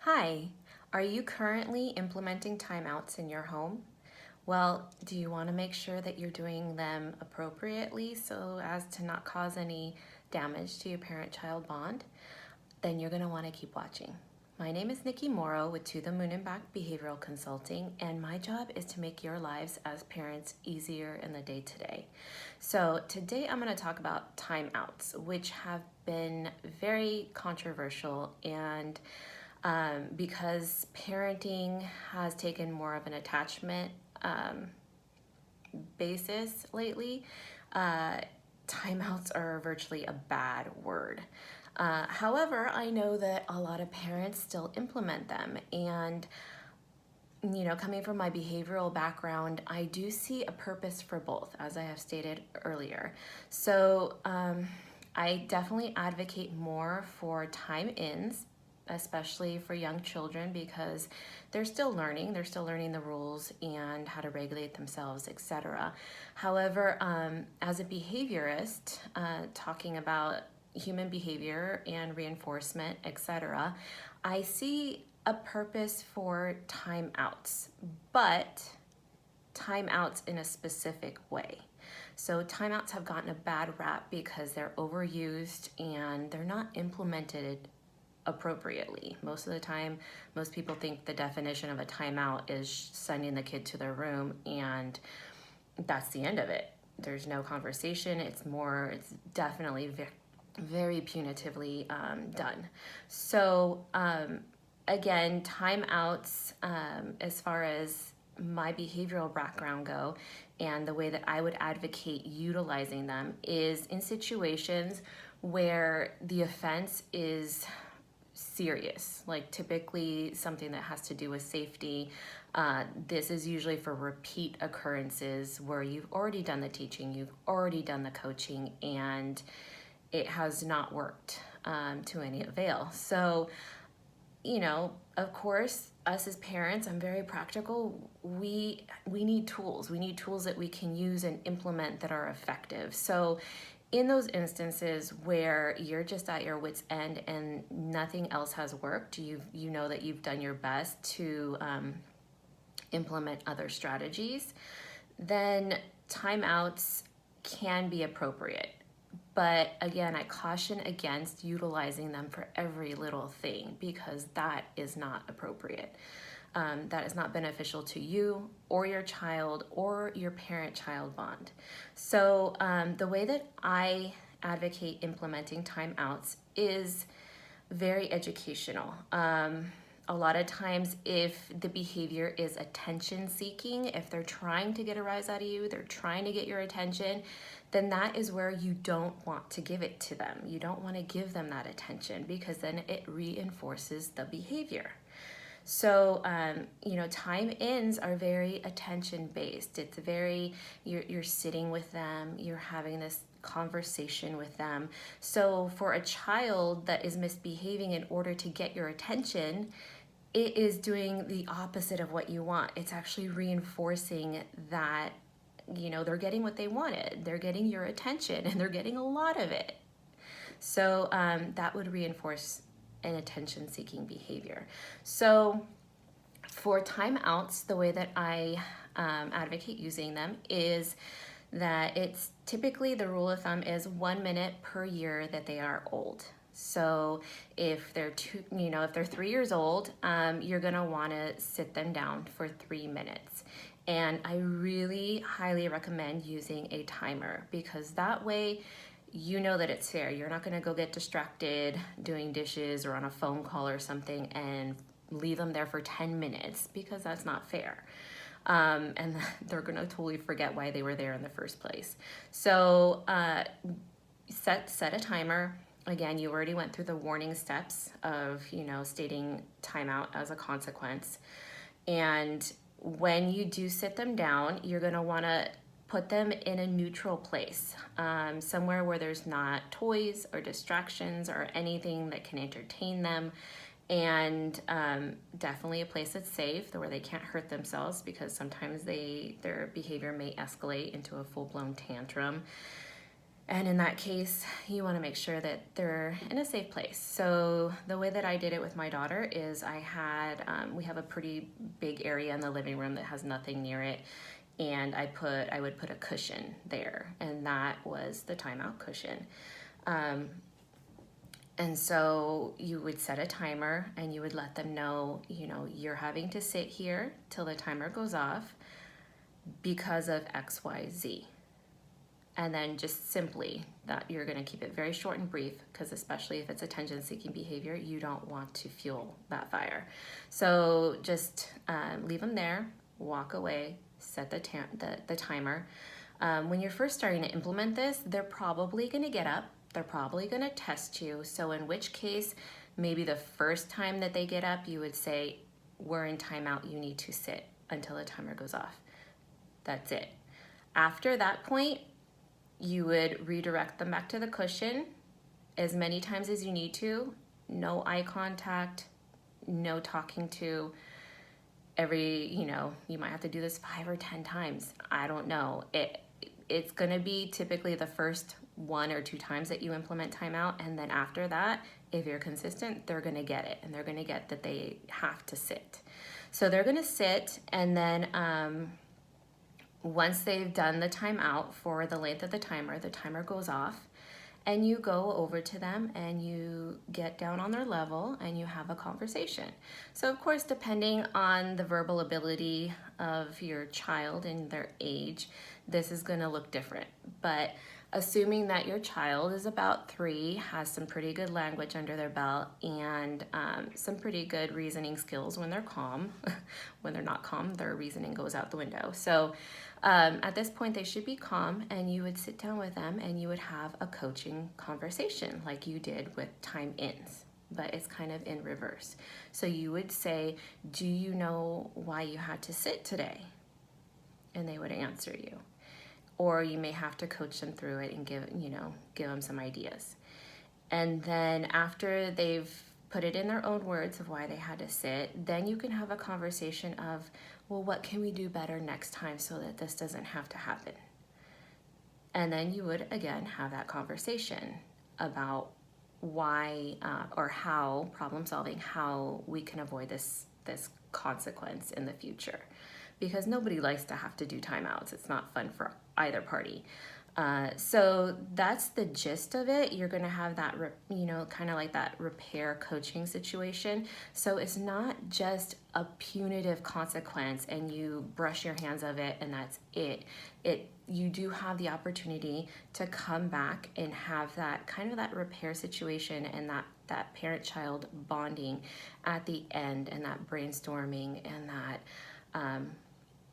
Hi, are you currently implementing timeouts in your home? Well, do you want to make sure that you're doing them appropriately so as to not cause any damage to your parent-child bond? Then you're going to want to keep watching. My name is Nikki Morrow with To the Moon and Back Behavioral Consulting, and my job is to make your lives as parents easier in the day-to-day. So today I'm going to talk about timeouts, which have been very controversial and because parenting has taken more of an attachment basis lately, timeouts are virtually a bad word. However, I know that a lot of parents still implement them, and coming from my behavioral background, I do see a purpose for both, as I have stated earlier. So I definitely advocate more for time ins, especially for young children, because they're still learning the rules and how to regulate themselves, etc. However, as a behaviorist, talking about human behavior and reinforcement, etc., I see a purpose for timeouts, but timeouts in a specific way. So timeouts have gotten a bad rap because they're overused and they're not implemented appropriately. Most of the time, most people think the definition of a timeout is sending the kid to their room and that's the end of it. There's no conversation. It's definitely very punitively done. So again, timeouts, as far as my behavioral background go, and the way that I would advocate utilizing them is in situations where the offense is serious, like typically something that has to do with safety. This is usually for repeat occurrences where you've already done the teaching, you've already done the coaching, and it has not worked to any avail. So, of course, us as parents, I'm very practical. We need tools. We need tools that we can use and implement that are effective. So in those instances where you're just at your wit's end and nothing else has worked, you know that you've done your best to implement other strategies, then timeouts can be appropriate. But again, I caution against utilizing them for every little thing because that is not appropriate. That is not beneficial to you or your child or your parent-child bond. So the way that I advocate implementing timeouts is very educational. A lot of times if the behavior is attention seeking, if they're trying to get a rise out of you, they're trying to get your attention, then that is where you don't want to give it to them. You don't want to give them that attention because then it reinforces the behavior. So, time ins are very attention based. It's very, you're sitting with them, you're having this conversation with them. So for a child that is misbehaving in order to get your attention, it is doing the opposite of what you want. It's actually reinforcing that, they're getting what they wanted. They're getting your attention and they're getting a lot of it. So that would reinforce an attention-seeking behavior. So for timeouts, the way that I advocate using them is that it's typically the rule of thumb is 1 minute per year that they are old. So if they're if they're 3 years old, you're gonna wanna sit them down for 3 minutes. And I really highly recommend using a timer because that way you know that it's fair. You're not gonna go get distracted doing dishes or on a phone call or something and leave them there for 10 minutes because that's not fair. And they're gonna totally forget why they were there in the first place. So set a timer. Again, you already went through the warning steps of, stating timeout as a consequence. And when you do sit them down, you're gonna wanna put them in a neutral place, somewhere where there's not toys or distractions or anything that can entertain them, and definitely a place that's safe where they can't hurt themselves because sometimes their behavior may escalate into a full-blown tantrum. And in that case, you want to make sure that they're in a safe place. So the way that I did it with my daughter is we have a pretty big area in the living room that has nothing near it. And I would put a cushion there, and that was the timeout cushion. And so you would set a timer and you would let them know, you're having to sit here till the timer goes off because of X, Y, Z. And then just simply that you're going to keep it very short and brief, because especially if it's attention-seeking behavior, you don't want to fuel that fire. So just leave them there, walk away, set the timer. When you're first starting to implement this, they're probably going to get up. They're probably going to test you. So in which case, maybe the first time that they get up, you would say, we're in timeout, you need to sit until the timer goes off. That's it. After that point, you would redirect them back to the cushion as many times as you need to. No eye contact, no talking to. You might have to do this 5 or 10 times. I don't know. It's gonna be typically the first 1 or 2 times that you implement timeout, and then after that, if you're consistent, they're gonna get it, and they're gonna get that they have to sit. So they're gonna sit, and then once they've done the timeout for the length of the timer goes off, and you go over to them and you get down on their level and you have a conversation. So of course, depending on the verbal ability of your child and their age, this is gonna look different. But assuming that your child is about 3, has some pretty good language under their belt, and some pretty good reasoning skills when they're calm. When they're not calm, their reasoning goes out the window. So at this point, they should be calm, and you would sit down with them and you would have a coaching conversation like you did with time ins, but it's kind of in reverse. So you would say, do you know why you had to sit today? And they would answer you. Or you may have to coach them through it and give them some ideas. And then after they've put it in their own words of why they had to sit, then you can have a conversation of, well, what can we do better next time so that this doesn't have to happen? And then you would, again, have that conversation about why or how, problem solving, how we can avoid this consequence in the future. Because nobody likes to have to do timeouts. It's not fun for either party. So that's the gist of it. You're gonna have that, kind of like that repair coaching situation. So it's not just a punitive consequence and you brush your hands of it and that's it. You do have the opportunity to come back and have that kind of that repair situation and that parent-child bonding at the end, and that brainstorming and that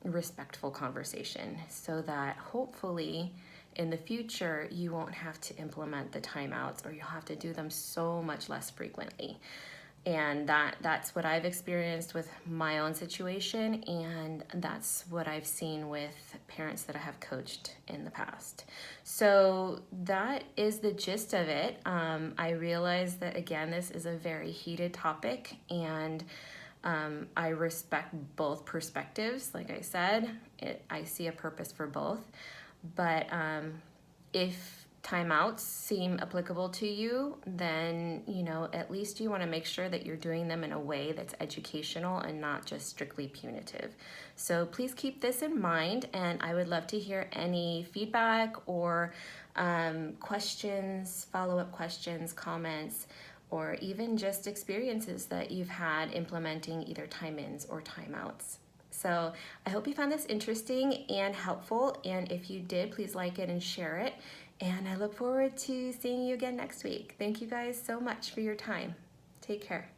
respectful conversation, so that hopefully in the future you won't have to implement the timeouts, or you'll have to do them so much less frequently. And that's what I've experienced with my own situation, and that's what I've seen with parents that I have coached in the past. So that is the gist of it. I realize that, again, this is a very heated topic, and I respect both perspectives. Like I said, I see a purpose for both. But if timeouts seem applicable to you, then, at least you want to make sure that you're doing them in a way that's educational and not just strictly punitive. So please keep this in mind, and I would love to hear any feedback or questions, follow-up questions, comments, or even just experiences that you've had implementing either time-ins or timeouts. So I hope you found this interesting and helpful, and if you did, please like it and share it, and I look forward to seeing you again next week. Thank you guys so much for your time. Take care.